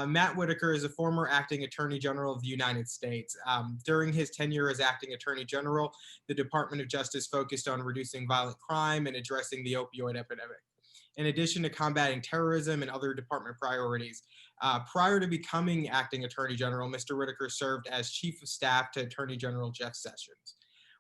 Matt Whitaker is a former acting Attorney General of the United States. During his tenure as acting Attorney General, the Department of Justice focused on reducing violent crime and addressing the opioid epidemic, in addition to combating terrorism and other department priorities. Prior to becoming acting Attorney General, Mr. Whitaker served as Chief of Staff to Attorney General Jeff Sessions.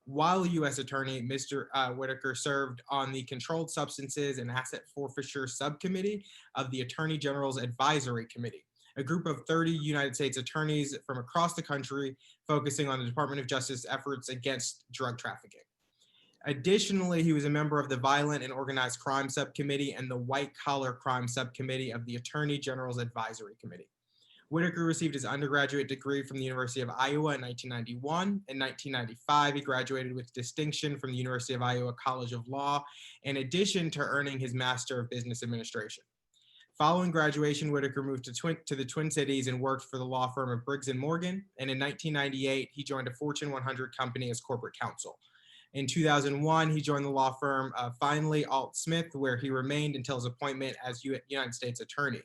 While a U.S. Attorney, Mr. Whitaker served on the Controlled Substances and Asset Forfeiture Subcommittee of the Attorney General's Advisory Committee, a group of 30 United States attorneys from across the country focusing on the Department of Justice efforts against drug trafficking. Additionally, he was a member of the Violent and Organized Crime Subcommittee and the White Collar Crime Subcommittee of the Attorney General's Advisory Committee. Whitaker received his undergraduate degree from the University of Iowa in 1991. In 1995, he graduated with distinction from the University of Iowa College of Law, in addition to earning his Master of Business Administration. Following graduation, Whitaker moved to the Twin Cities and worked for the law firm of Briggs & Morgan, and in 1998, he joined a Fortune 100 company as corporate counsel. In 2001, he joined the law firm Finley Alt Smith, where he remained until his appointment as United States Attorney.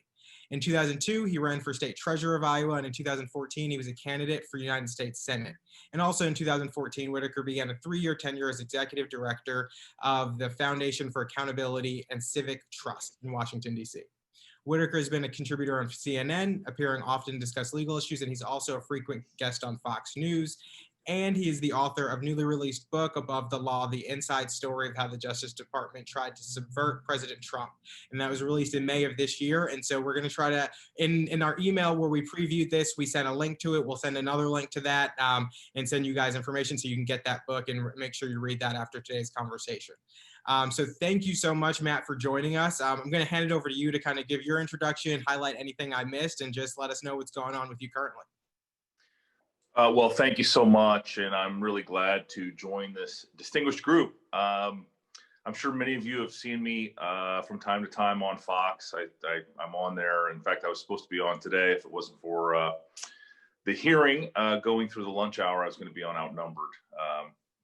In 2002, he ran for state treasurer of Iowa, and in 2014, he was a candidate for United States Senate. And also in 2014, Whitaker began a 3-year tenure as executive director of the Foundation for Accountability and Civic Trust in Washington, D.C. Whitaker has been a contributor on CNN, appearing often to discuss legal issues, and he's also a frequent guest on Fox News. And he is the author of newly released book, Above the Law, The Inside Story of How the Justice Department Tried to Subvert President Trump. And that was released in May of this year. And so we're going to try to, in our email where we previewed this, we sent a link to it. We'll send another link to that and send you guys information so you can get that book and make sure you read that after today's conversation. So thank you so much, Matt, for joining us. I'm going to hand it over to you to kind of give your introduction, highlight anything I missed, and just let us know what's going on with you currently. Well, thank you so much, and I'm really glad to join this distinguished group. I'm sure many of you have seen me from time to time on Fox. I'm on there. In fact, I was supposed to be on today. If it wasn't for the hearing going through the lunch hour, I was going to be on Outnumbered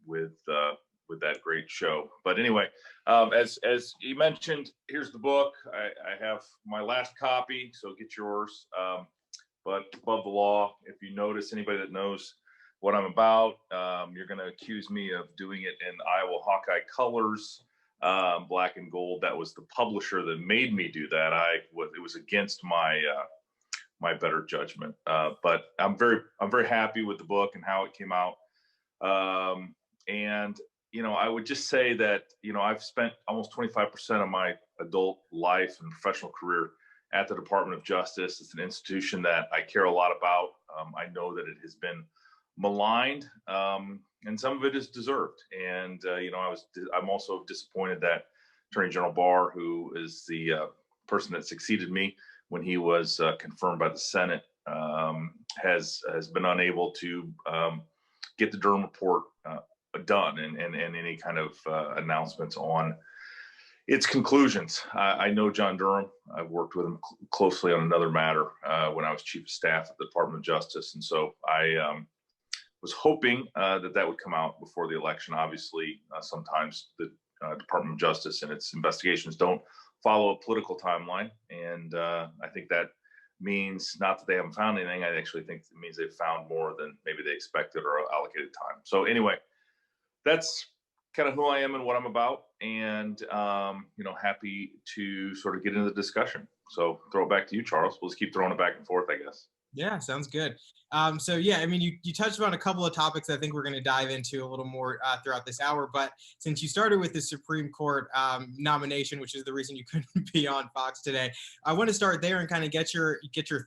with that great show. But anyway, as you mentioned, here's the book. I have my last copy, so get yours. But Above the Law, if you notice, anybody that knows what I'm about, you're going to accuse me of doing it in Iowa Hawkeye colors, black and gold. That was the publisher that made me do that. It was against my my better judgment. But I'm very happy with the book and how it came out. And I would just say that I've spent almost 25% of my adult life and professional career at the Department of Justice. It's an institution that I care a lot about. I know that it has been maligned, and some of it is deserved. And I'm also disappointed that Attorney General Barr, who is the person that succeeded me when he was confirmed by the Senate, has been unable to get the Durham report done and any kind of announcements on its conclusions. I know John Durham. I've worked with him closely on another matter when I was Chief of Staff at the Department of Justice. And so I was hoping that would come out before the election. Obviously, sometimes the Department of Justice and its investigations don't follow a political timeline. And I think that means not that they haven't found anything. I actually think it means they've found more than maybe they expected or allocated time. So anyway, that's kind of who I am and what I'm about, and happy to sort of get into the discussion. So throw it back to you, Charles. We'll just keep throwing it back and forth, I guess. Yeah, sounds good. So yeah, I mean, you touched on a couple of topics I think we're going to dive into a little more throughout this hour. But since you started with the Supreme Court nomination, which is the reason you couldn't be on Fox today, I want to start there and kind of get your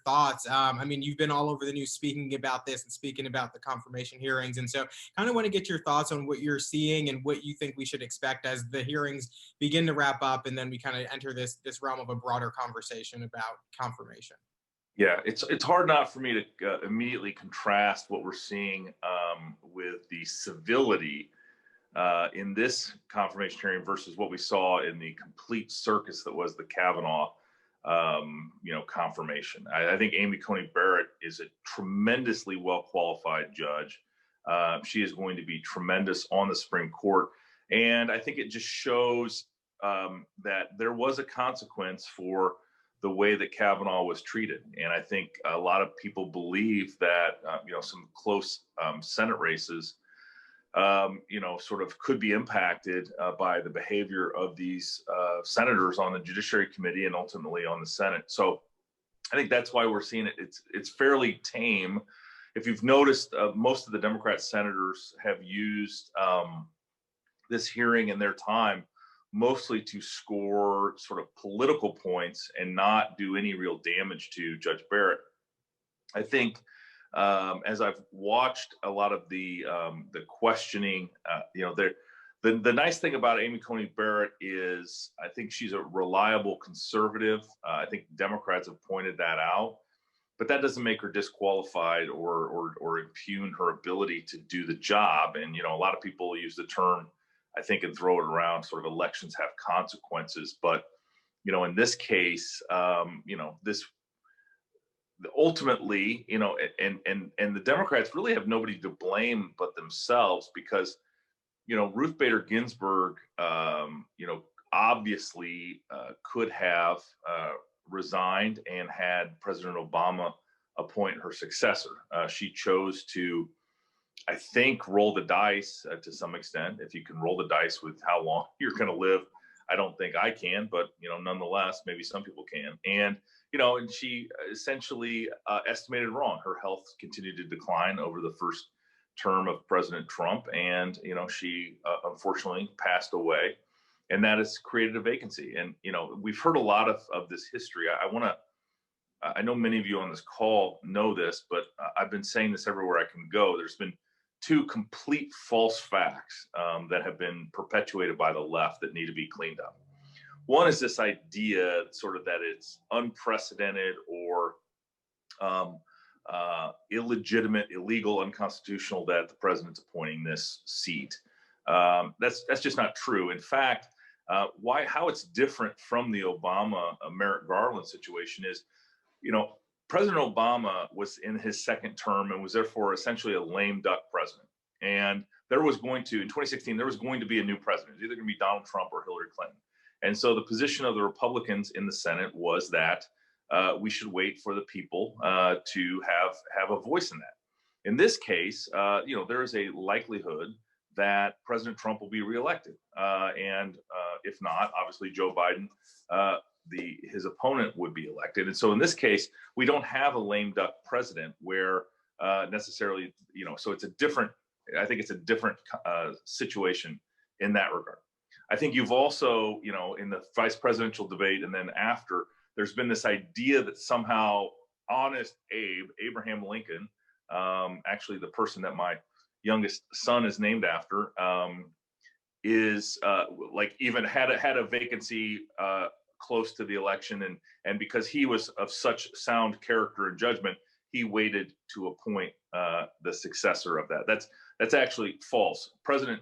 thoughts. I mean, you've been all over the news speaking about this and speaking about the confirmation hearings, and so kind of want to get your thoughts on what you're seeing and what you think we should expect as the hearings begin to wrap up, and then we kind of enter this realm of a broader conversation about confirmation. Yeah, it's hard not for me to immediately contrast what we're seeing with the civility in this confirmation hearing versus what we saw in the complete circus that was the Kavanaugh, confirmation. I think Amy Coney Barrett is a tremendously well-qualified judge. She is going to be tremendous on the Supreme Court. And I think it just shows that there was a consequence for the way that Kavanaugh was treated. And I think a lot of people believe that, some close Senate races, sort of could be impacted by the behavior of these senators on the Judiciary Committee and ultimately on the Senate. So I think that's why we're seeing it. It's fairly tame. If you've noticed, most of the Democrat senators have used this hearing and their time mostly to score sort of political points and not do any real damage to Judge Barrett. I think as I've watched a lot of the questioning, the nice thing about Amy Coney Barrett is I think she's a reliable conservative. I think Democrats have pointed that out, but that doesn't make her disqualified or impugn her ability to do the job. And a lot of people use the term, I think, and throw it around, sort of elections have consequences. But in this case, this ultimately, and the Democrats really have nobody to blame but themselves, because Ruth Bader Ginsburg, obviously could have resigned and had President Obama appoint her successor. She chose to, I think, roll the dice to some extent. If you can roll the dice with how long you're going to live, I don't think I can, but nonetheless, maybe some people can. And and she essentially estimated wrong. Her health continued to decline over the first term of President Trump, and she unfortunately passed away, and that has created a vacancy. And we've heard a lot of this history. I know many of you on this call know this, but I've been saying this everywhere I can go. There's been two complete false facts that have been perpetuated by the left that need to be cleaned up. One is this idea sort of that it's unprecedented or illegitimate, illegal, unconstitutional that the president's appointing this seat. That's just not true. In fact, how it's different from the Obama Merrick Garland situation is, President Obama was in his second term and was therefore essentially a lame duck president. And in 2016, there was going to be a new president. It was either going to be Donald Trump or Hillary Clinton. And so the position of the Republicans in the Senate was that we should wait for the people to have a voice in that. In this case, there is a likelihood that President Trump will be reelected. And if not, obviously Joe Biden, his opponent, would be elected. And so in this case, we don't have a lame duck president where necessarily, so I think it's a different situation in that regard. I think you've also, in the vice presidential debate and then after, there's been this idea that somehow honest Abraham Lincoln, actually the person that my youngest son is named after, is even had a vacancy close to the election, and because he was of such sound character and judgment, he waited to appoint the successor of that. That's actually false. President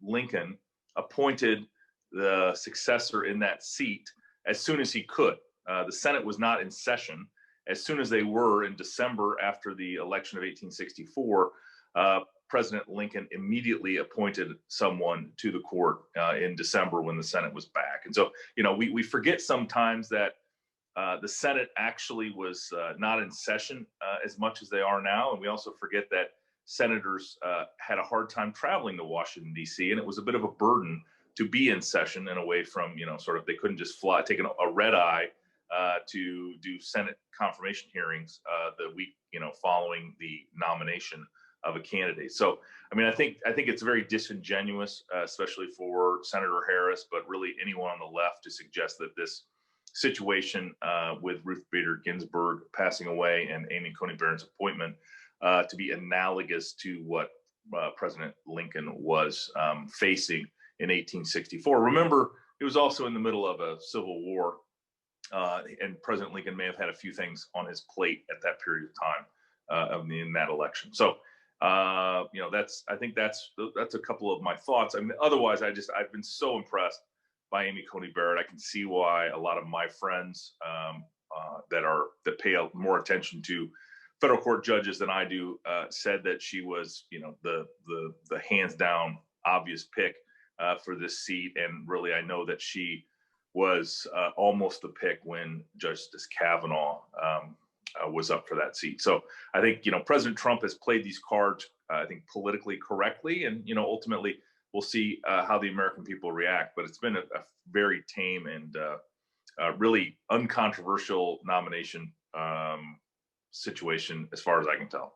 Lincoln appointed the successor in that seat as soon as he could. The Senate was not in session. As soon as they were in December after the election of 1864, President Lincoln immediately appointed someone to the court in December when the Senate was back. And so, we forget sometimes that the Senate actually was not in session as much as they are now. And we also forget that senators had a hard time traveling to Washington, D.C., and it was a bit of a burden to be in session and away from, they couldn't just take a red eye to do Senate confirmation hearings the week, following the nomination of a candidate. So, I think it's very disingenuous, especially for Senator Harris, but really anyone on the left, to suggest that this situation with Ruth Bader Ginsburg passing away and Amy Coney Barrett's appointment to be analogous to what President Lincoln was facing in 1864. Remember, it was also in the middle of a civil war, and President Lincoln may have had a few things on his plate at that period of time in that election. So, I think that's a couple of my thoughts. Otherwise, I've been so impressed by Amy Coney Barrett. I can see why a lot of my friends that pay more attention to federal court judges than I do said that she was, the hands down obvious pick for this seat. And really, I know that she was almost the pick when Justice Kavanaugh was up for that seat. So I think President Trump has played these cards, I think, politically correctly, and ultimately we'll see how the American people react. But it's been a very tame and really uncontroversial nomination situation, as far as I can tell.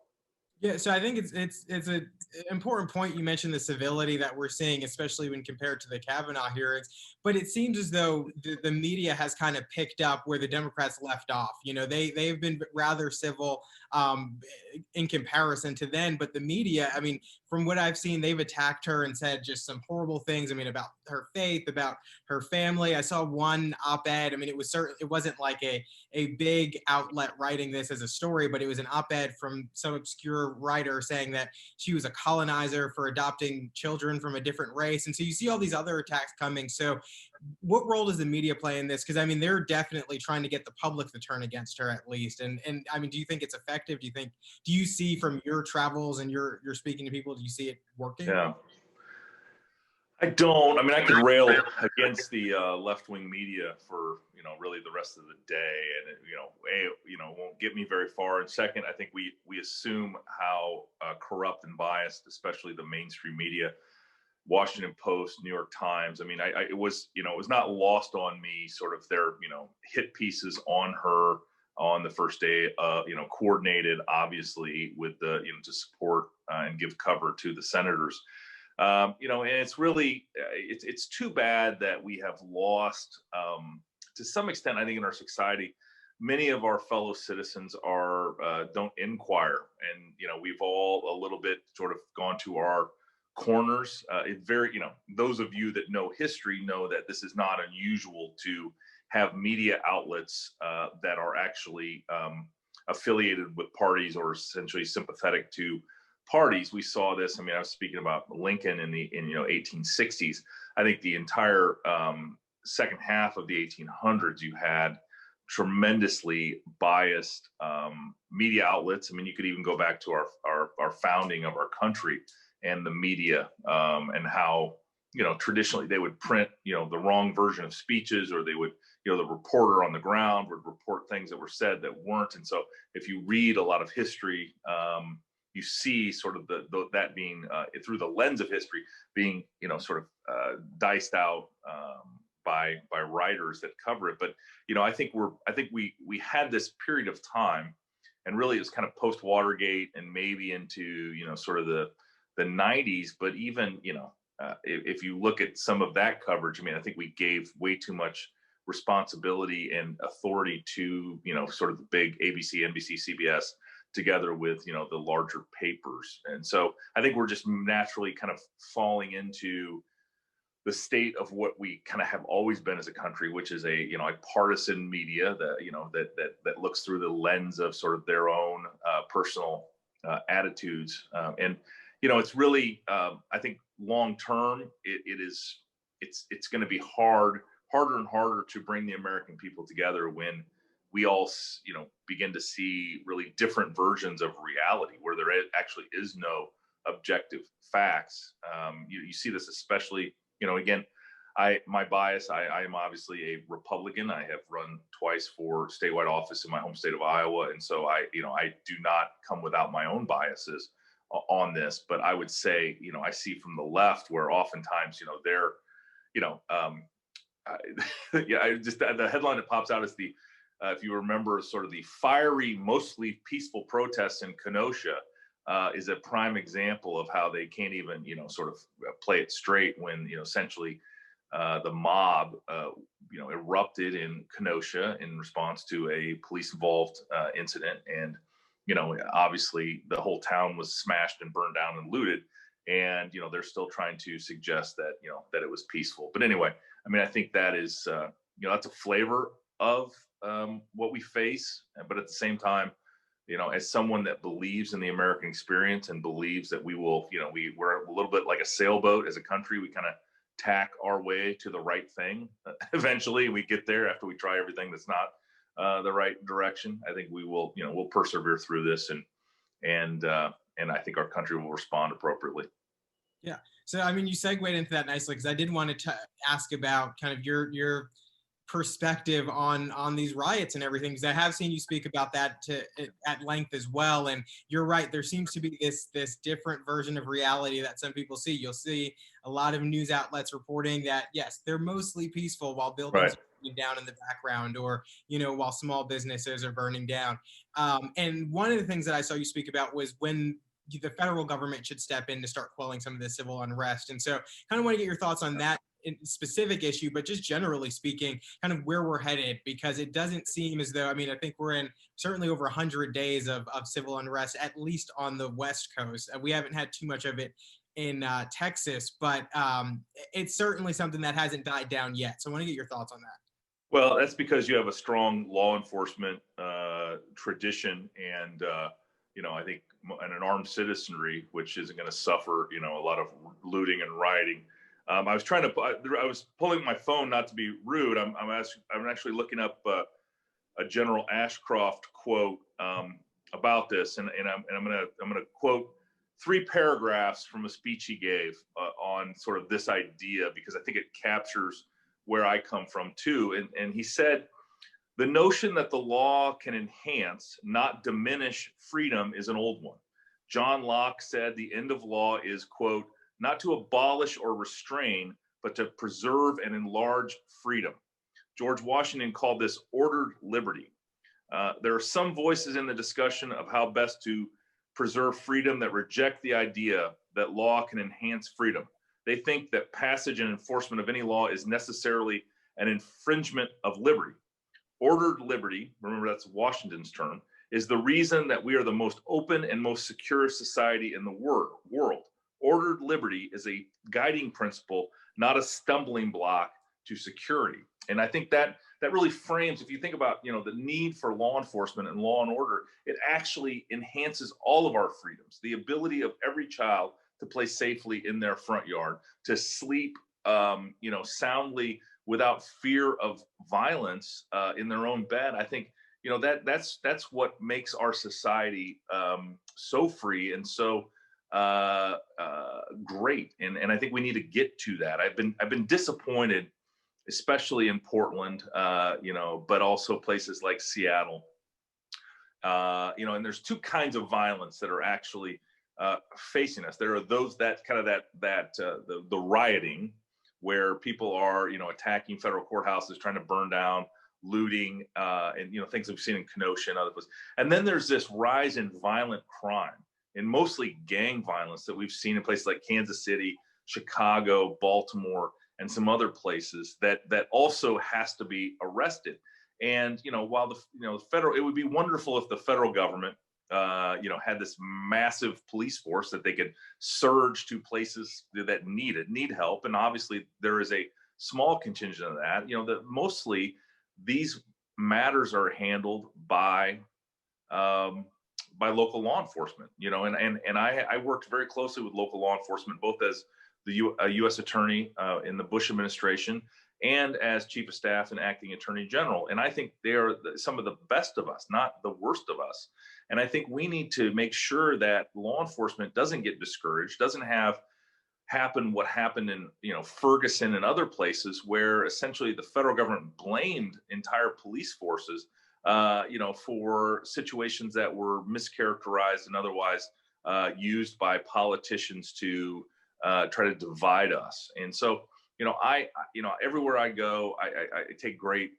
Yeah, so I think it's a important point. You mentioned the civility that we're seeing, especially when compared to the Kavanaugh hearings. But it seems as though the media has kind of picked up where the Democrats left off. They've been rather civil in comparison to then. But the media, I mean, from what I've seen, they've attacked her and said just some horrible things. I mean, about her faith, about her family. I saw one op-ed. I mean, it wasn't like a big outlet writing this as a story, but it was an op-ed from some obscure writer saying that she was a colonizer for adopting children from a different race. And so you see all these other attacks coming. So what role does the media play in this? Because I mean, they're definitely trying to get the public to turn against her at least. And I mean, do you think it's effective? Do you see from your travels and you're speaking to people, do you see it working? Yeah. I don't. I mean, I could rail against the left-wing media for really the rest of the day, and it won't get me very far. And second, I think we assume how corrupt and biased, especially the mainstream media, Washington Post, New York Times. I mean, it was not lost on me sort of their hit pieces on her on the first day, coordinated obviously with the to support and give cover to the senators. And it's really it's too bad that we have lost to some extent. I think in our society, many of our fellow citizens don't inquire, and we've all a little bit sort of gone to our corners. Those of you that know history know that this is not unusual to have media outlets that are actually affiliated with parties or essentially sympathetic to parties. We saw this. I mean, I was speaking about Lincoln in 1860s. I think the entire second half of the 1800s, you had tremendously biased media outlets. I mean, you could even go back to our founding of our country and the media, and how traditionally they would print the wrong version of speeches, or they would the reporter on the ground would report things that were said that weren't. And so if you read a lot of history, you see sort of that being through the lens of history being sort of diced out by writers that cover it. But I think we had this period of time, and really it was kind of post Watergate and maybe into sort of the 90s. But even if you look at some of that coverage, I mean, I think we gave way too much responsibility and authority to sort of the big ABC, NBC, CBS, together with the larger papers. And so I think we're just naturally kind of falling into the state of what we kind of have always been as a country, which is a partisan media that that looks through the lens of sort of their own personal attitudes. And it's really I think long term it's going to be harder and harder to bring the American people together when we all begin to see really different versions of reality where there actually is no objective facts. You see this especially, again, my bias, I am obviously a Republican. I have run twice for statewide office in my home state of Iowa. And so I do not come without my own biases on this, but I would say, I see from the left where oftentimes, they're, the headline that pops out is if you remember, sort of the fiery, mostly peaceful protests in Kenosha is a prime example of how they can't even, sort of play it straight when, essentially the mob, erupted in Kenosha in response to a police-involved incident. And, obviously the whole town was smashed and burned down and looted. And, they're still trying to suggest that, that it was peaceful. But anyway, I mean, I think that is, that's a flavor of what we face. But at the same time, as someone that believes in the American experience and believes that we will, we're a little bit like a sailboat as a country. We kind of tack our way to the right thing. Eventually we get there after we try everything that's not the right direction. I think we will, we'll persevere through this, and I think our country will respond appropriately. Yeah. So, I mean, you segued into that nicely, because I did want to ask about kind of your perspective on these riots and everything, because I have seen you speak about that at length as well. And you're right, there seems to be this different version of reality that some people see. You'll see a lot of news outlets reporting that yes, they're mostly peaceful while buildings Right. are burning down in the background, or while small businesses are burning down. And one of the things that I saw you speak about was when the federal government should step in to start quelling some of the civil unrest. And so kind of want to get your thoughts on that specific issue, but just generally speaking, kind of where we're headed, because it doesn't seem as though, I mean, I think we're in certainly over 100 days of civil unrest, at least on the West Coast. We haven't had too much of it in Texas, but it's certainly something that hasn't died down yet. So I want to get your thoughts on that. Well, that's because you have a strong law enforcement tradition, and I think, and an armed citizenry, which isn't going to suffer, a lot of looting and rioting. I was pulling my phone, not to be rude. I'm actually looking up a General Ashcroft quote about this, and I'm gonna quote 3 paragraphs from a speech he gave on sort of this idea, because I think it captures where I come from too. And he said, the notion that the law can enhance, not diminish freedom is an old one. John Locke said the end of law is, quote, not to abolish or restrain, but to preserve and enlarge freedom. George Washington called this ordered liberty. There are some voices in the discussion of how best to preserve freedom that reject the idea that law can enhance freedom. They think that passage and enforcement of any law is necessarily an infringement of liberty. Ordered liberty, remember that's Washington's term, is the reason that we are the most open and most secure society in the world. Ordered liberty is a guiding principle, not a stumbling block to security. And I think that really frames, if you think about, the need for law enforcement and law and order, it actually enhances all of our freedoms. The ability of every child to play safely in their front yard, to sleep, soundly without fear of violence in their own bed. I think, that's what makes our society so free and so great. And I think we need to get to that. I've been disappointed, especially in Portland, but also places like Seattle. And there's 2 kinds of violence that are actually facing us. There are those that kind of the rioting, where people are, attacking federal courthouses, trying to burn down, looting, and things we've seen in Kenosha and other places. And then there's this rise in violent crime, and mostly gang violence, that we've seen in places like Kansas City, Chicago, Baltimore, and some other places that also has to be arrested. And while the federal, it would be wonderful if the federal government had this massive police force that they could surge to places that need help. And obviously there is a small contingent of that, that mostly these matters are handled by local law enforcement, and I worked very closely with local law enforcement, both as the U.S. attorney in the Bush administration and as chief of staff and acting attorney general. And I think they are some of the best of us, not the worst of us. And I think we need to make sure that law enforcement doesn't get discouraged, doesn't have happen what happened in Ferguson and other places, where essentially the federal government blamed entire police forces for situations that were mischaracterized and otherwise used by politicians to try to divide us. And so everywhere I go, I take great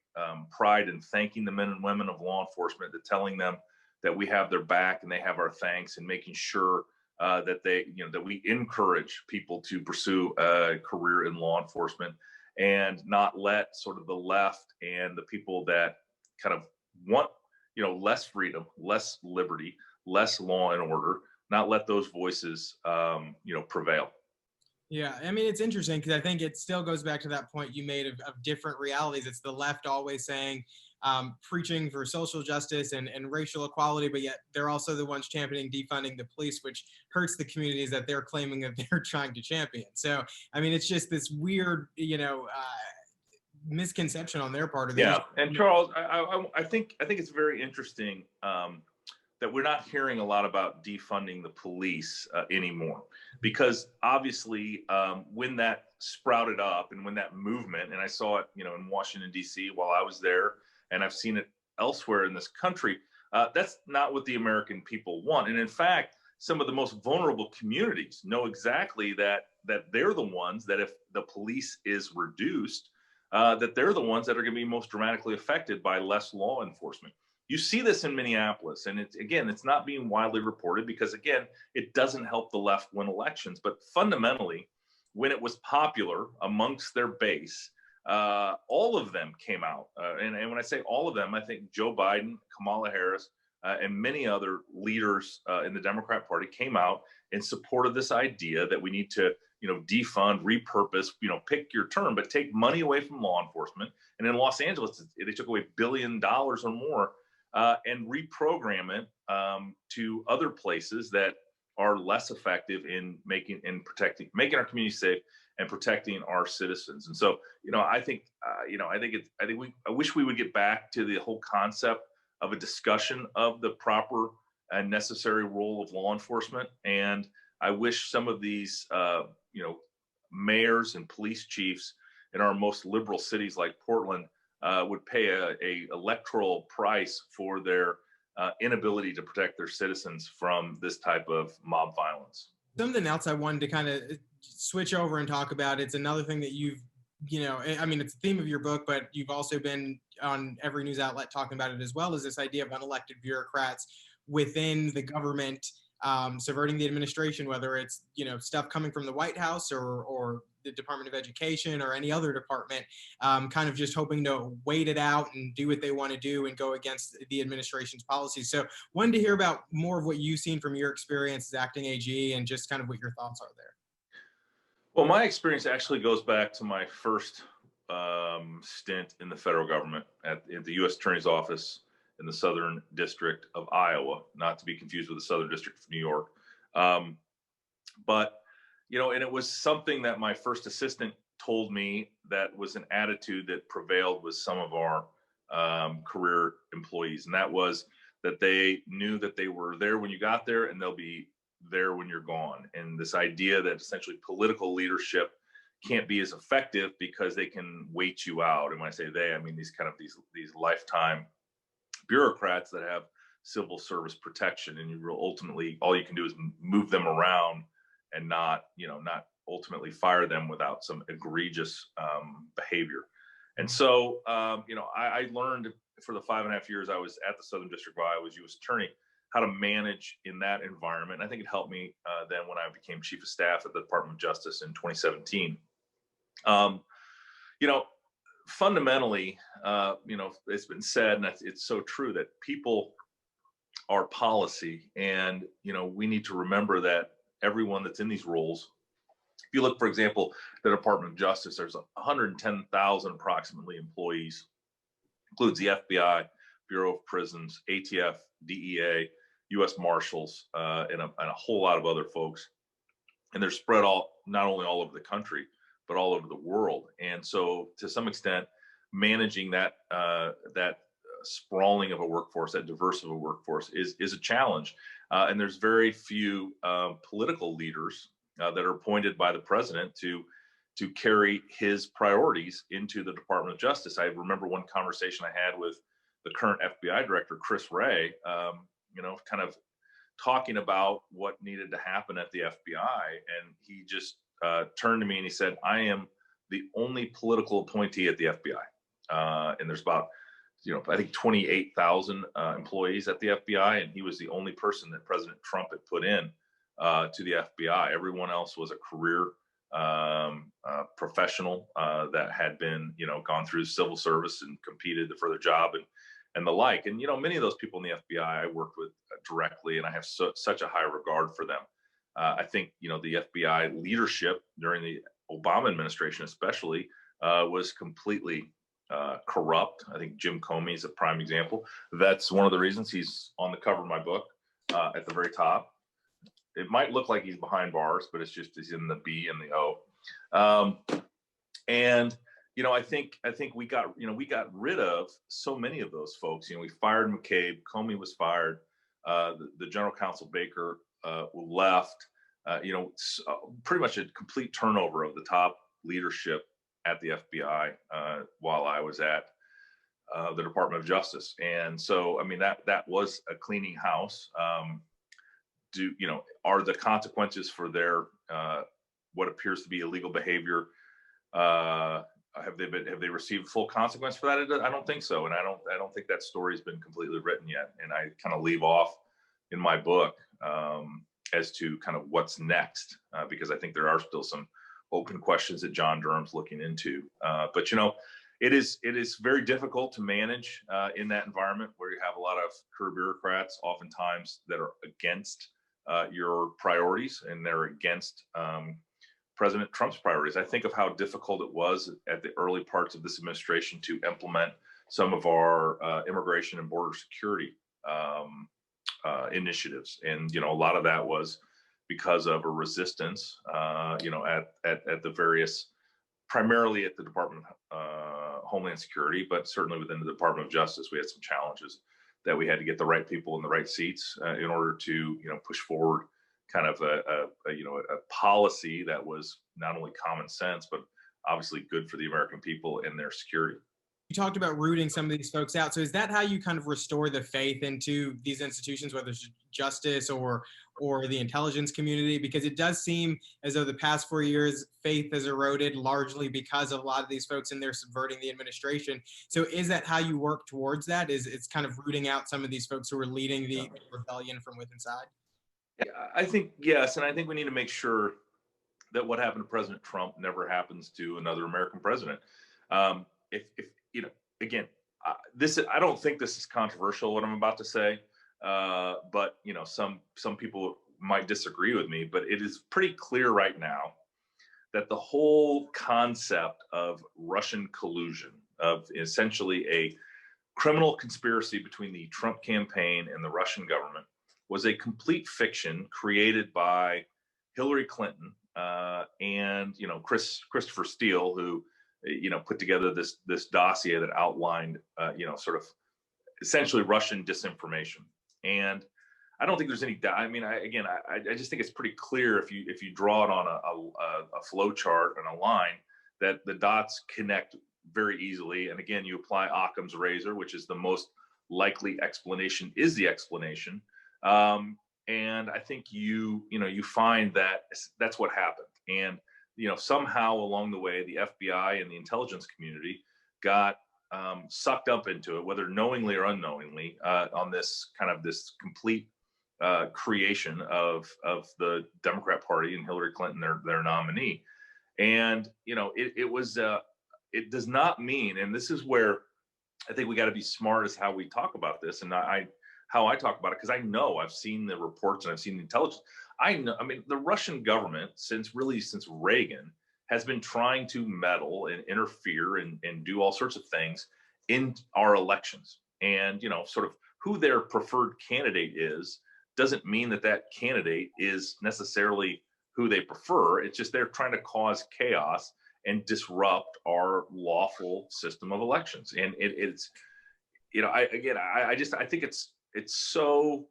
pride in thanking the men and women of law enforcement, to telling them that we have their back and they have our thanks, and making sure that that we encourage people to pursue a career in law enforcement, and not let sort of the left and the people that kind of want less freedom, less liberty, less law and order, not let those voices prevail. Yeah, I mean, it's interesting because I think it still goes back to that point you made of different realities. It's the left always saying, preaching for social justice and racial equality, but yet they're also the ones championing defunding the police, which hurts the communities that they're claiming that they're trying to champion. So, I mean, it's just this weird, misconception on their part. Of Yeah, and Charles, I think it's very interesting that we're not hearing a lot about defunding the police anymore, because obviously when that sprouted up and when that movement, and I saw it, in Washington D.C. while I was there, and I've seen it elsewhere in this country. That's not what the American people want, and in fact, some of the most vulnerable communities know exactly that they're the ones that, if the police is reduced, that they're the ones that are going to be most dramatically affected by less law enforcement. You see this in Minneapolis, and it's not being widely reported because, again, it doesn't help the left win elections. But fundamentally, when it was popular amongst their base, all of them came out. And when I say all of them, I think Joe Biden, Kamala Harris, and many other leaders in the Democrat Party came out in support of this idea that we need to, defund, repurpose, pick your term, but take money away from law enforcement. And in Los Angeles, they took away $1 billion or more and reprogram it to other places that are less effective in making our community safe and protecting our citizens. And so, I wish we would get back to the whole concept of a discussion of the proper and necessary role of law enforcement. And I wish some of these, mayors and police chiefs in our most liberal cities like Portland would pay a electoral price for their inability to protect their citizens from this type of mob violence. Something else I wanted to kind of switch over and talk about. It's another thing that you've, it's the theme of your book, but you've also been on every news outlet talking about it as well, is this idea of unelected bureaucrats within the government subverting the administration, whether it's, stuff coming from the White House or the Department of Education or any other department, kind of just hoping to wait it out and do what they want to do and go against the administration's policies. So wanted to hear about more of what you've seen from your experience as acting AG and just kind of what your thoughts are there. Well, my experience actually goes back to my first stint in the federal government at the U.S. Attorney's Office in the Southern District of Iowa, not to be confused with the Southern District of New York. But, and it was something that my first assistant told me that was an attitude that prevailed with some of our career employees. And that was that they knew that they were there when you got there and they'll be there when you're gone. And this idea that essentially political leadership can't be as effective because they can wait you out. And when I say they, I mean these lifetime bureaucrats that have civil service protection, and ultimately all you can do is move them around and not ultimately fire them without some egregious behavior. And so, I learned for the 5.5 years I was at the Southern District of Iowa as U.S. Attorney how to manage in that environment. I think it helped me then when I became Chief of Staff at the Department of Justice in 2017. Fundamentally, it's been said, and it's so true, that people are policy. And, we need to remember that everyone that's in these roles, if you look, for example, the Department of Justice, there's 110,000 approximately employees, includes the FBI, Bureau of Prisons, ATF, DEA, U.S. Marshals, and a whole lot of other folks. And they're spread not only all over the country, but all over the world. And so to some extent, managing that sprawling of a workforce, that diverse of a workforce is a challenge. And there's very few political leaders that are appointed by the president to carry his priorities into the Department of Justice. I remember one conversation I had with the current FBI director, Chris Wray, kind of talking about what needed to happen at the FBI. And he just turned to me and he said, I am the only political appointee at the FBI. And there's about, I think 28,000 employees at the FBI. And he was the only person that President Trump had put in to the FBI. Everyone else was a career professional that had been, gone through civil service and competed for their job and the like. And, many of those people in the FBI I worked with directly, and I have such a high regard for them. I think, the FBI leadership during the Obama administration especially was completely corrupt. I think Jim Comey is a prime example. That's one of the reasons he's on the cover of my book at the very top. It might look like he's behind bars, but it's just he's in the B and the O. And I think we got rid of so many of those folks. We fired McCabe, Comey was fired, The general counsel Baker left. Pretty much a complete turnover of the top leadership at the FBI while I was at the Department of Justice. And so, I mean, that was a cleaning house. Are the consequences for their what appears to be illegal behavior? Have they received full consequence for that? I don't think so, and I don't think that story's been completely written yet. And I kind of leave off in my book as to kind of what's next, because I think there are still some open questions that John Durham's looking into. But it is very difficult to manage in that environment where you have a lot of career bureaucrats, oftentimes that are against your priorities, and they're against President Trump's priorities. I think of how difficult it was at the early parts of this administration to implement some of our immigration and border security initiatives, and a lot of that was because of a resistance, at the various, primarily at the Department of Homeland Security, but certainly within the Department of Justice, we had some challenges that we had to get the right people in the right seats in order to push forward kind of a policy that was not only common sense, but obviously good for the American people and their security. You talked about rooting some of these folks out. So is that how you kind of restore the faith into these institutions, whether it's justice or the intelligence community? Because it does seem as though the past 4 years, faith has eroded largely because of a lot of these folks, and they're subverting the administration. So is that how you work towards that? It's kind of rooting out some of these folks who are leading the rebellion from within inside? Yeah, I think yes, and I think we need to make sure that what happened to President Trump never happens to another American president. If again, I don't think this is controversial what I'm about to say, but some people might disagree with me. But it is pretty clear right now that the whole concept of Russian collusion, of essentially a criminal conspiracy between the Trump campaign and the Russian government, was a complete fiction created by Hillary Clinton and Christopher Steele, who put together this dossier that outlined sort of essentially Russian disinformation. And I don't think there's any doubt. I mean, I just think it's pretty clear if you draw it on a flow chart and a line, that the dots connect very easily. And again, you apply Occam's razor, which is the most likely explanation is the explanation. And I think you find that that's what happened. And somehow along the way, the FBI and the intelligence community got sucked up into it, whether knowingly or unknowingly, on this complete creation of the Democrat Party and Hillary Clinton, their nominee. And it does not mean, and this is where I think we got to be smart as how we talk about this, and how I talk about it, because I know I've seen the reports and I've seen the intelligence. I know, I mean, the Russian government, since Reagan, has been trying to meddle and interfere and do all sorts of things in our elections. And, sort of who their preferred candidate is doesn't mean that candidate is necessarily who they prefer. It's just they're trying to cause chaos and disrupt our lawful system of elections. And it's, I think it's so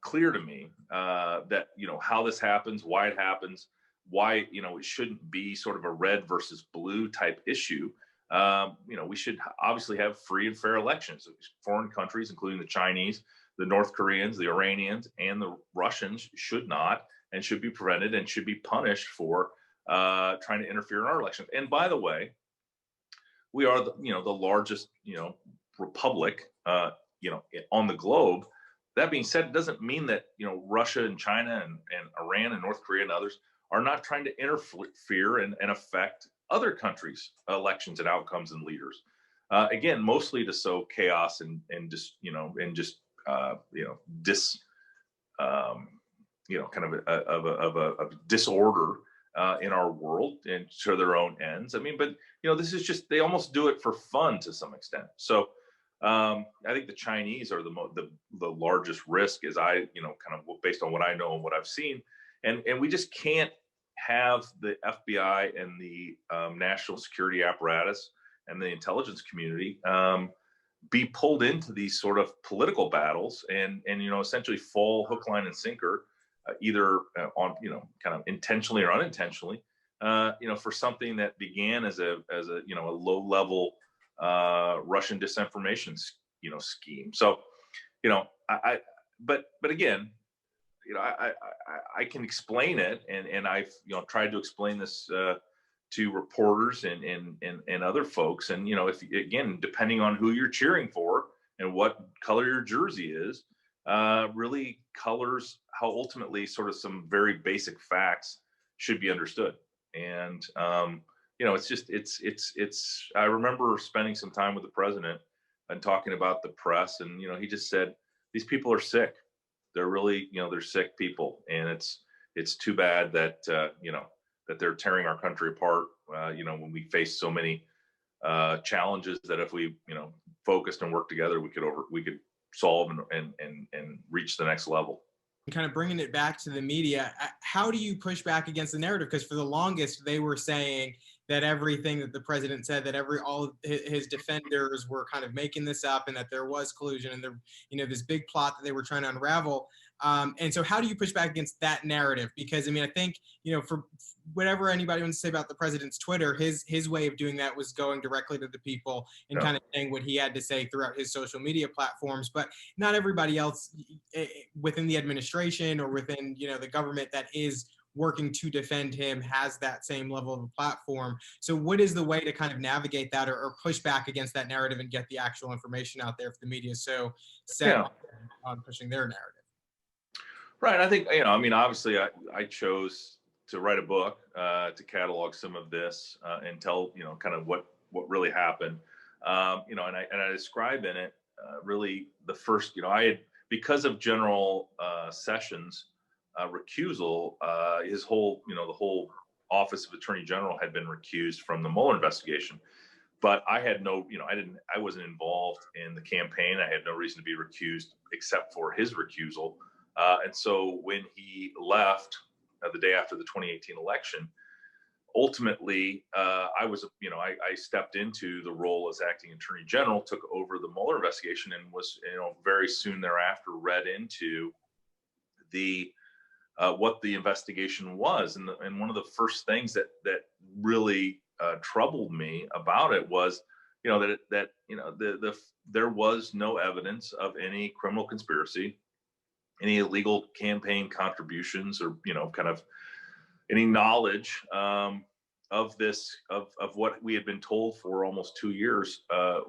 clear to me that how this happens, why it happens, why it shouldn't be sort of a red versus blue type issue. We should obviously have free and fair elections. Foreign countries, including the Chinese, the North Koreans, the Iranians, and the Russians, should not and should be prevented and should be punished for trying to interfere in our elections. And by the way, we are the largest republic on the globe. That being said, it doesn't mean that Russia and China and Iran and North Korea and others are not trying to interfere and affect other countries' elections and outcomes and leaders. Again, mostly to sow chaos and disorder in our world and to their own ends. I mean, but this is just, they almost do it for fun to some extent. So I think the Chinese are the largest risk, as I kind of based on what I know and what I've seen, and we just can't have the FBI and the national security apparatus and the intelligence community be pulled into these sort of political battles and essentially fall hook, line, and sinker, either on kind of intentionally or unintentionally, for something that began as a low level Russian disinformation scheme. So I but again, I can explain it, and I've tried to explain this to reporters and other folks, and if again, depending on who you're cheering for and what color your jersey is, really colors how ultimately sort of some very basic facts should be understood. And it's I remember spending some time with the president and talking about the press, and he just said, these people are sick. They're really, they're sick people, and it's too bad that that they're tearing our country apart. When we face so many challenges that if we focused and worked together, we could solve and reach the next level. Kind of bringing it back to the media, how do you push back against the narrative? Because for the longest, they were saying that everything that the president said, that all of his defenders were kind of making this up, and that there was collusion, and there, this big plot that they were trying to unravel. And so how do you push back against that narrative? Because, I mean, I think, for whatever anybody wants to say about the president's Twitter, his way of doing that was going directly to the people and kind of saying what he had to say throughout his social media platforms. But not everybody else within the administration or within, the government that is working to defend him has that same level of a platform. So what is the way to kind of navigate that or push back against that narrative and get the actual information out there if the media is so set on pushing their narrative? Right. I think, obviously I chose to write a book to catalog some of this and tell, kind of what really happened. And I describe in it really the first, I had, because of General Sessions' recusal, his whole, the whole Office of Attorney General had been recused from the Mueller investigation. But I had no, I wasn't involved in the campaign. I had no reason to be recused except for his recusal. And so when he left the day after the 2018 election, ultimately, I stepped into the role as acting attorney general, took over the Mueller investigation, and was, very soon thereafter read into the what the investigation was. And one of the first things that really troubled me about it was, there was no evidence of any criminal conspiracy, any illegal campaign contributions, or kind of any knowledge of this, of what we had been told for almost 2 years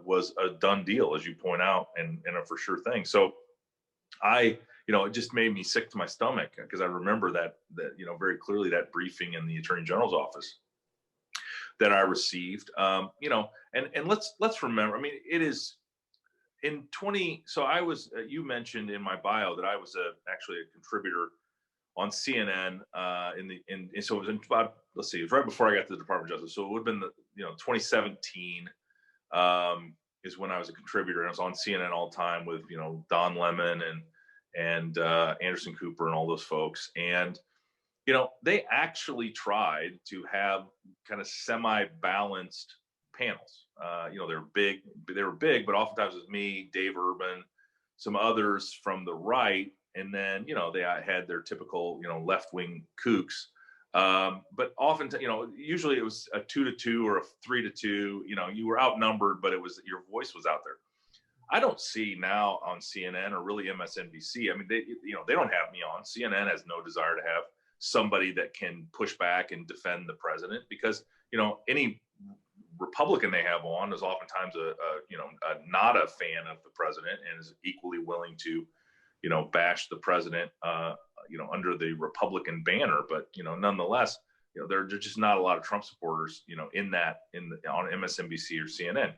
was a done deal, as you point out, and a for sure thing. So it just made me sick to my stomach, because I remember that very clearly, that briefing in the Attorney General's office that I received. And let's remember, I mean, it is in 20. So I was, you mentioned in my bio that I was actually a contributor on CNN so it was in about, let's see, it was right before I got to the Department of Justice. So it would have been 2017 is when I was a contributor, and I was on CNN all the time with Don Lemon and Anderson Cooper and all those folks. And they actually tried to have kind of semi-balanced panels. They were big, but oftentimes it was me, Dave Urban, some others from the right, and then they had their typical left-wing kooks. But often, usually it was a 2-2 or a 3-2. You were outnumbered, but your voice was out there. I don't see now on CNN or really MSNBC. I mean, they don't have me on. CNN has no desire to have somebody that can push back and defend the president, because any Republican they have on is oftentimes not a fan of the president and is equally willing to bash the president under the Republican banner. But nonetheless, there are just not a lot of Trump supporters on MSNBC or CNN.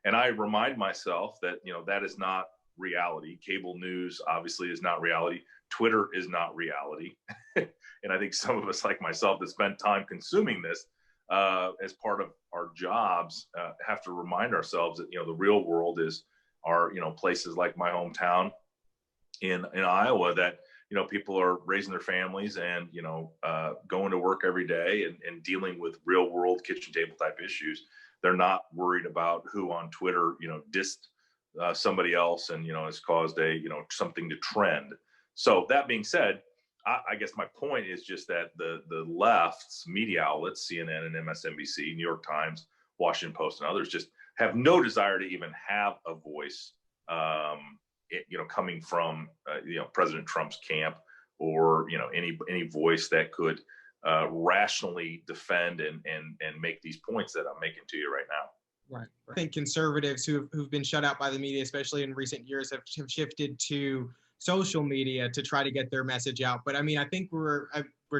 And I remind myself that that is not reality. Cable news obviously is not reality. Twitter is not reality. And I think some of us, like myself, that spend time consuming this as part of our jobs, have to remind ourselves that the real world are places like my hometown in Iowa, that people are raising their families and going to work every day and dealing with real world kitchen table type issues. They're not worried about who on Twitter dissed somebody else, and has caused a something to trend. So that being said, I guess my point is just that the left's media outlets, CNN and MSNBC, New York Times, Washington Post, and others, just have no desire to even have a voice, coming from President Trump's camp, or any voice that could rationally defend and make these points that I'm making to you right now. Right. I think conservatives who've been shut out by the media, especially in recent years, have shifted to social media to try to get their message out. But I mean, I think we're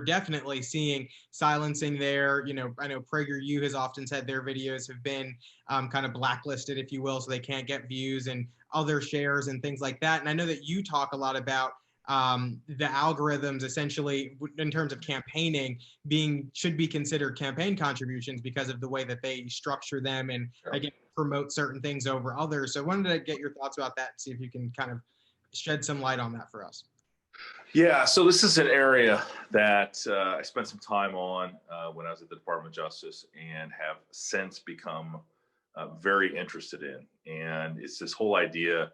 definitely seeing silencing there. I know PragerU has often said their videos have been kind of blacklisted, if you will, so they can't get views and other shares and things like that. And I know that you talk a lot about the algorithms, essentially in terms of campaigning, should be considered campaign contributions because of the way that they structure them and again promote certain things over others. So I wanted to get your thoughts about that and see if you can kind of shed some light on that for us. Yeah, so this is an area that I spent some time on when I was at the Department of Justice, and have since become very interested in. And it's this whole idea,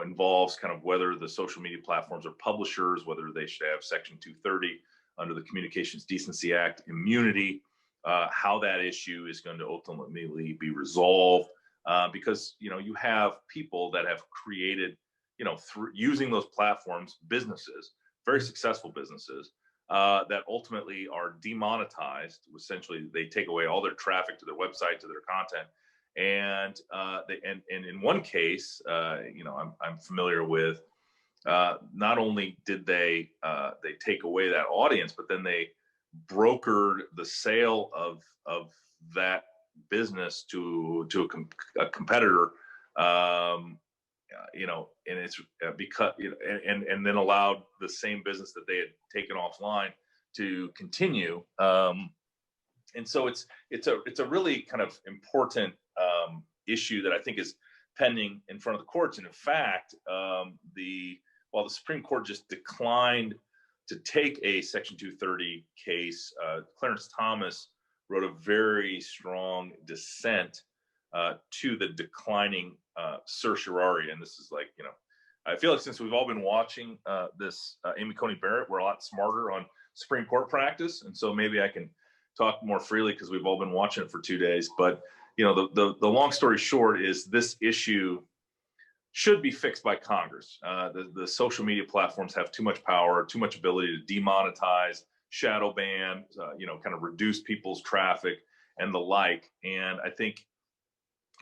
involves kind of whether the social media platforms are publishers, whether they should have Section 230 under the Communications Decency Act immunity, how that issue is going to ultimately be resolved, because you have people that have created, through using those platforms, businesses, very successful businesses, that ultimately are demonetized. Essentially, they take away all their traffic to their website, to their content, and in one case, I'm familiar with. Not only did they take away that audience, but then they brokered the sale of that business to a competitor. And it's because and then allowed the same business that they had taken offline to continue. And so it's a really kind of important issue that I think is pending in front of the courts. And in fact, while the Supreme Court just declined to take a Section 230 case, Clarence Thomas wrote a very strong dissent to the declining certiorari. And this is like, I feel like since we've all been watching this Amy Coney Barrett, we're a lot smarter on Supreme Court practice. And so maybe I can talk more freely because we've all been watching it for 2 days. But, the long story short is this issue should be fixed by Congress. The social media platforms have too much power, too much ability to demonetize, shadow ban, kind of reduce people's traffic and the like. And I think,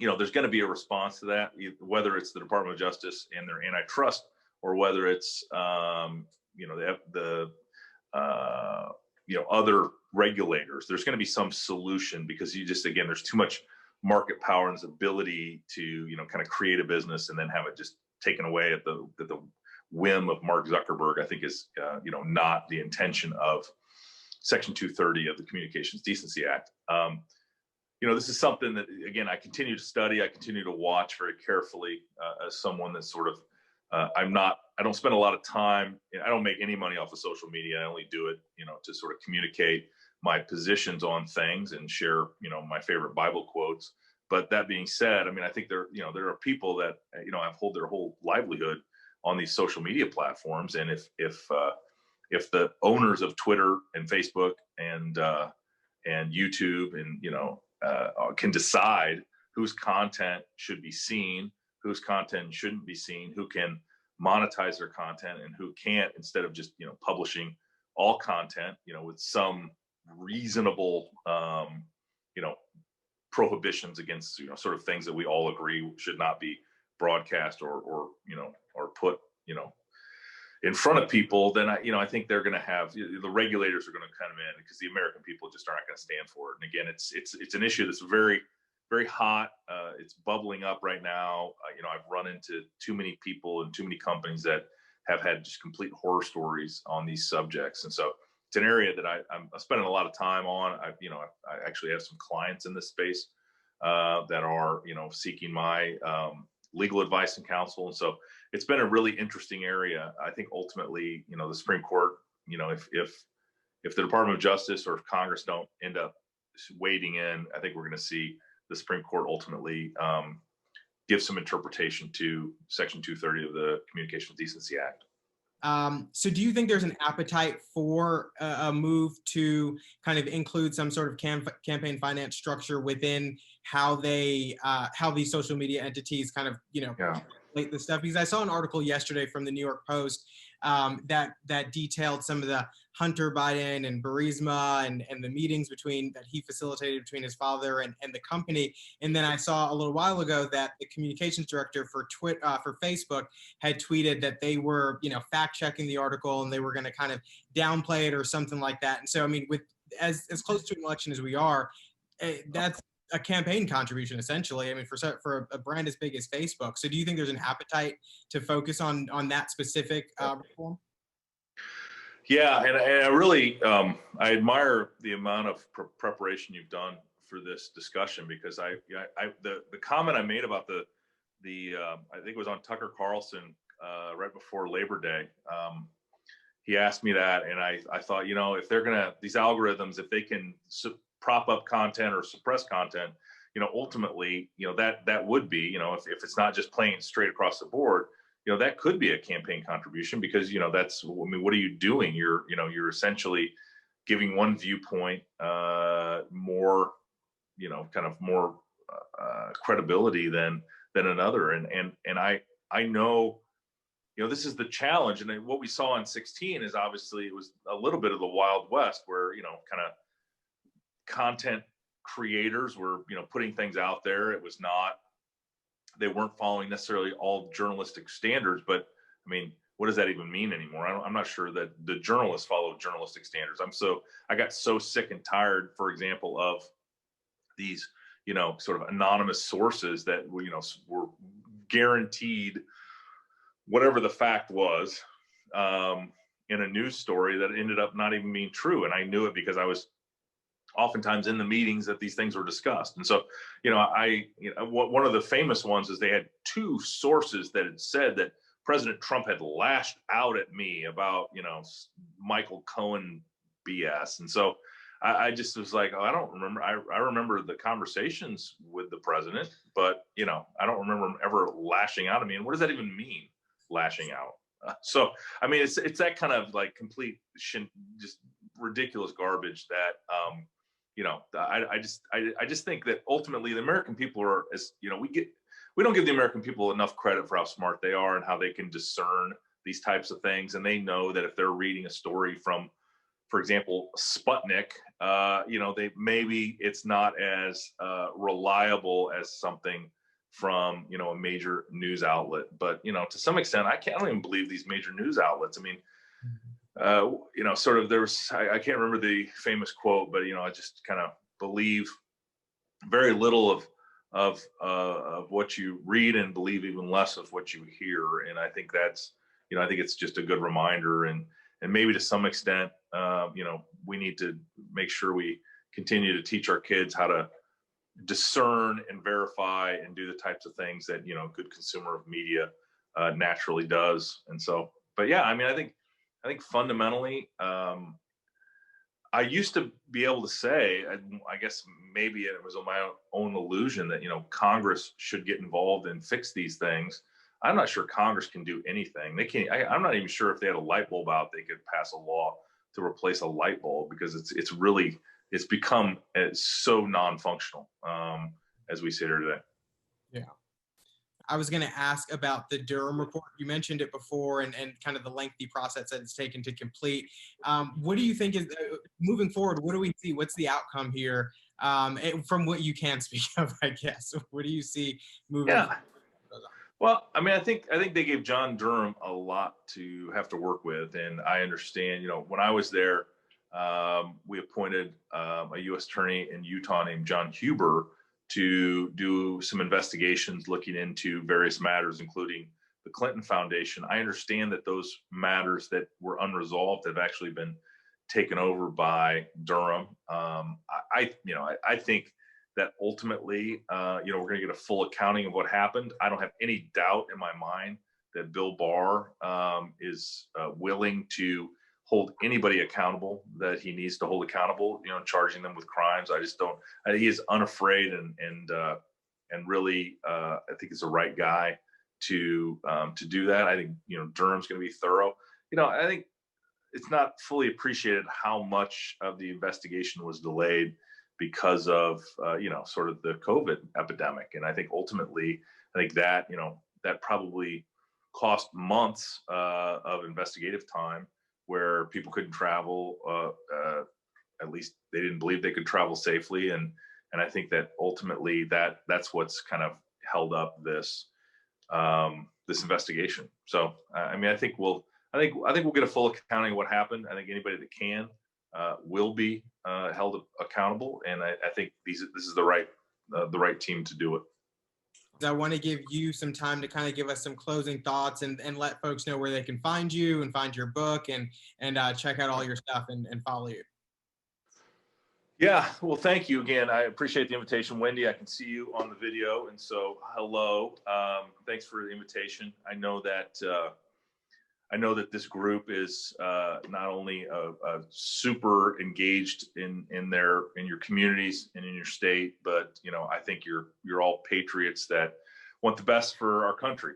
there's going to be a response to that, whether it's the Department of Justice and their antitrust, or whether it's, other regulators. There's going to be some solution, because there's too much market power and this ability to, kind of create a business and then have it just taken away at the whim of Mark Zuckerberg. I think is, not the intention of Section 230 of the Communications Decency Act. This is something that, again, I continue to study. I continue to watch very carefully as someone that's sort of, I don't spend a lot of time. I don't make any money off of social media. I only do it, to sort of communicate my positions on things and share, my favorite Bible quotes. But that being said, I think there are people that, have hold their whole livelihood on these social media platforms. And if the owners of Twitter and Facebook and YouTube and, can decide whose content should be seen, whose content shouldn't be seen, who can monetize their content and who can't, instead of just, publishing all content, with some reasonable, prohibitions against, sort of things that we all agree should not be broadcast or put, in front of people, then I think they're going to have, the regulators are going to come in, because the American people just aren't going to stand for it. And again, it's an issue that's very, very hot. It's bubbling up right now. I've run into too many people and too many companies that have had just complete horror stories on these subjects. And so it's an area that I'm spending a lot of time on. I actually have some clients in this space that are, seeking my legal advice and counsel. And so it's been a really interesting area. I think ultimately, the Supreme Court, if the Department of Justice or if Congress don't end up wading in, I think we're going to see the Supreme Court ultimately give some interpretation to Section 230 of the Communications Decency Act. So do you think there's an appetite for a move to kind of include some sort of campaign finance structure within how these social media entities kind of, Yeah. relate this stuff? Because I saw an article yesterday from the New York Post that detailed some of the Hunter Biden and Burisma and the meetings that he facilitated between his father and the company. And then I saw a little while ago that the communications director for Facebook had tweeted that they were, fact checking the article and they were going to kind of downplay it or something like that. And so, I mean, with as close to an election as we are, that's a campaign contribution essentially. I mean, for a brand as big as Facebook. So, do you think there's an appetite to focus on that specific reform? Yeah, and I really I admire the amount of preparation you've done for this discussion, because the comment I made about the I think it was on Tucker Carlson right before Labor Day. He asked me that, and I thought, if they're these algorithms, if they can prop up content or suppress content, ultimately, that would be, if it's not just playing straight across the board, that could be a campaign contribution, because, that's, I mean, what are you doing? You're essentially giving one viewpoint more, kind of more credibility than another. And I know, this is the challenge. And what we saw in 2016 is obviously it was a little bit of the Wild West where, kind of content creators were, putting things out there. It was not, they weren't following necessarily all journalistic standards, but I mean, what does that even mean anymore? I'm not sure that the journalists follow journalistic standards. I got so sick and tired, for example, of these, sort of anonymous sources that were, were guaranteed whatever the fact was in a news story that ended up not even being true. And I knew it because I was oftentimes in the meetings that these things were discussed. And so, one of the famous ones is they had two sources that had said that President Trump had lashed out at me about, Michael Cohen BS. And so I just was like, oh, I don't remember. I remember the conversations with the president, but, I don't remember him ever lashing out at me. And what does that even mean, lashing out? So, I mean, it's that kind of like complete, just ridiculous garbage that, I just think that ultimately the American people are, as we don't give the American people enough credit for how smart they are and how they can discern these types of things. And they know that if they're reading a story from, for example, Sputnik, maybe it's not as reliable as something from, a major news outlet. But, to some extent, I don't even believe these major news outlets. I mean, sort of I can't remember the famous quote, but, I just kind of believe very little of what you read and believe even less of what you hear. And I think that's, I think it's just a good reminder. And maybe to some extent, we need to make sure we continue to teach our kids how to discern and verify and do the types of things that, a good consumer of media naturally does. And so, but yeah, I mean, I think fundamentally, I used to be able to say, I guess maybe it was on my own illusion that, Congress should get involved and fix these things. I'm not sure Congress can do anything. They can't. I'm not even sure if they had a light bulb out, they could pass a law to replace a light bulb, because it's become so non-functional as we sit here today. Yeah. I was going to ask about the Durham report. You mentioned it before, and kind of the lengthy process that it's taken to complete. What do you think is moving forward? What do we see? What's the outcome here? From what you can speak of, I guess. What do you see moving forward? Well, I mean, I think they gave John Durham a lot to have to work with, and I understand. When I was there, we appointed a U.S. attorney in Utah named John Huber to do some investigations looking into various matters, including the Clinton Foundation. I understand that those matters that were unresolved have actually been taken over by Durham. I think that ultimately, we're going to get a full accounting of what happened. I don't have any doubt in my mind that Bill Barr is willing to hold anybody accountable that he needs to hold accountable, charging them with crimes. I just don't. He is unafraid and and really, I think is the right guy to do that. I think, Durham's going to be thorough. I think it's not fully appreciated how much of the investigation was delayed because of sort of the COVID epidemic. And I think ultimately, I think that that probably cost months of investigative time where people couldn't travel. At least they didn't believe they could travel safely, and I think that ultimately that's what's kind of held up this this investigation. So I mean, I think we'll get a full accounting of what happened. I think anybody that can will be held accountable, and I think this is the right team to do it. I want to give you some time to kind of give us some closing thoughts and let folks know where they can find you and find your book and check out all your stuff and follow you. Yeah, well, thank you again. I appreciate the invitation, Wendy. I can see you on the video, and so hello. Thanks for the invitation. I know that this group is not only super engaged in your communities and in your state, but I think you're all patriots that want the best for our country.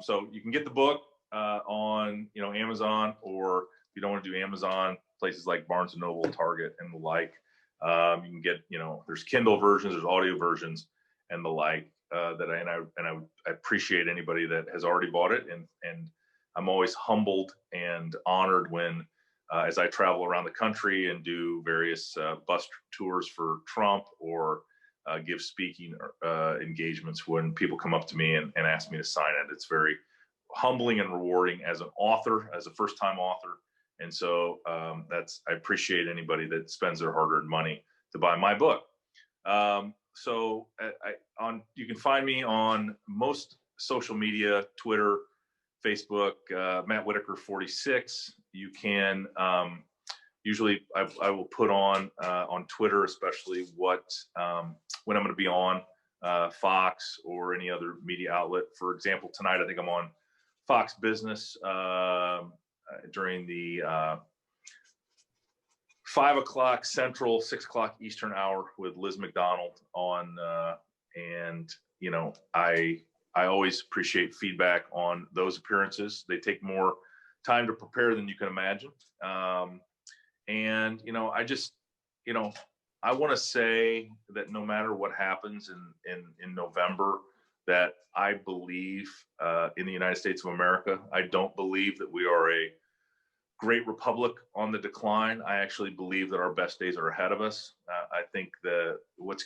So you can get the book on Amazon, or if you don't want to do Amazon, places like Barnes and Noble, Target, and the like. You can get there's Kindle versions, there's audio versions, and the like. I appreciate anybody that has already bought it, and I'm always humbled and honored when, as I travel around the country and do various bus tours for Trump or give speaking engagements, when people come up to me and ask me to sign it. It's very humbling and rewarding as an author, as a first-time author. And so I appreciate anybody that spends their hard-earned money to buy my book. So you can find me on most social media, Twitter, Facebook, Matt Whitaker 46. You can usually I will put on Twitter, especially when I'm going to be on Fox or any other media outlet. For example, tonight I think I'm on Fox Business during the 5 o'clock Central, 6 o'clock Eastern hour with Liz McDonald on, and I always appreciate feedback on those appearances. They take more time to prepare than you can imagine. And I just, I want to say that no matter what happens in November, that I believe in the United States of America. I don't believe that we are a great republic on the decline. I actually believe that our best days are ahead of us. I think that what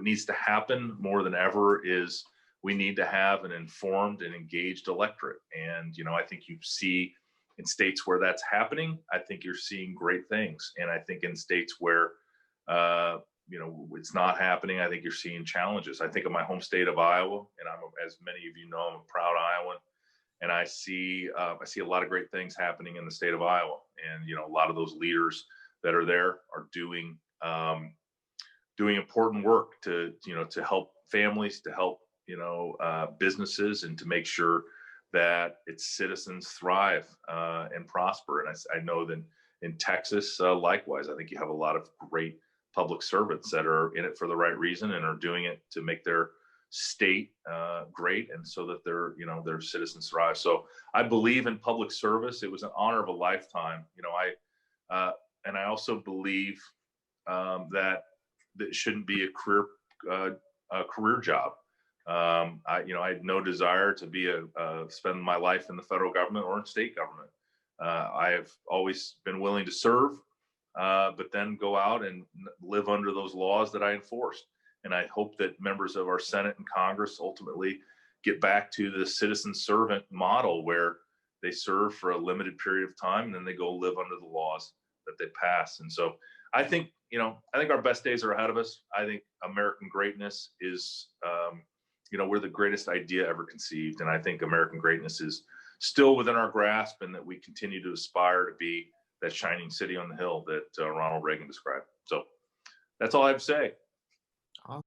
needs to happen more than ever is we need to have an informed and engaged electorate. And, I think you see in states where that's happening, I think you're seeing great things. And I think in states where, it's not happening, I think you're seeing challenges. I think of my home state of Iowa, and as many of you know, I'm a proud Iowan. And I see a lot of great things happening in the state of Iowa. And, a lot of those leaders that are there are doing important work to help families, to help, businesses, and to make sure that its citizens thrive and prosper. And I know that in Texas, likewise, I think you have a lot of great public servants that are in it for the right reason and are doing it to make their state great, and so that their citizens thrive. So I believe in public service. It was an honor of a lifetime. I also believe that it shouldn't be a career job. I had no desire to spend my life in the federal government or in state government. I have always been willing to serve, but then go out and live under those laws that I enforced. And I hope that members of our Senate and Congress ultimately get back to the citizen servant model, where they serve for a limited period of time and then they go live under the laws that they pass. And so I think our best days are ahead of us. I think American greatness is, we're the greatest idea ever conceived. And I think American greatness is still within our grasp, and that we continue to aspire to be that shining city on the hill that Ronald Reagan described. So that's all I have to say.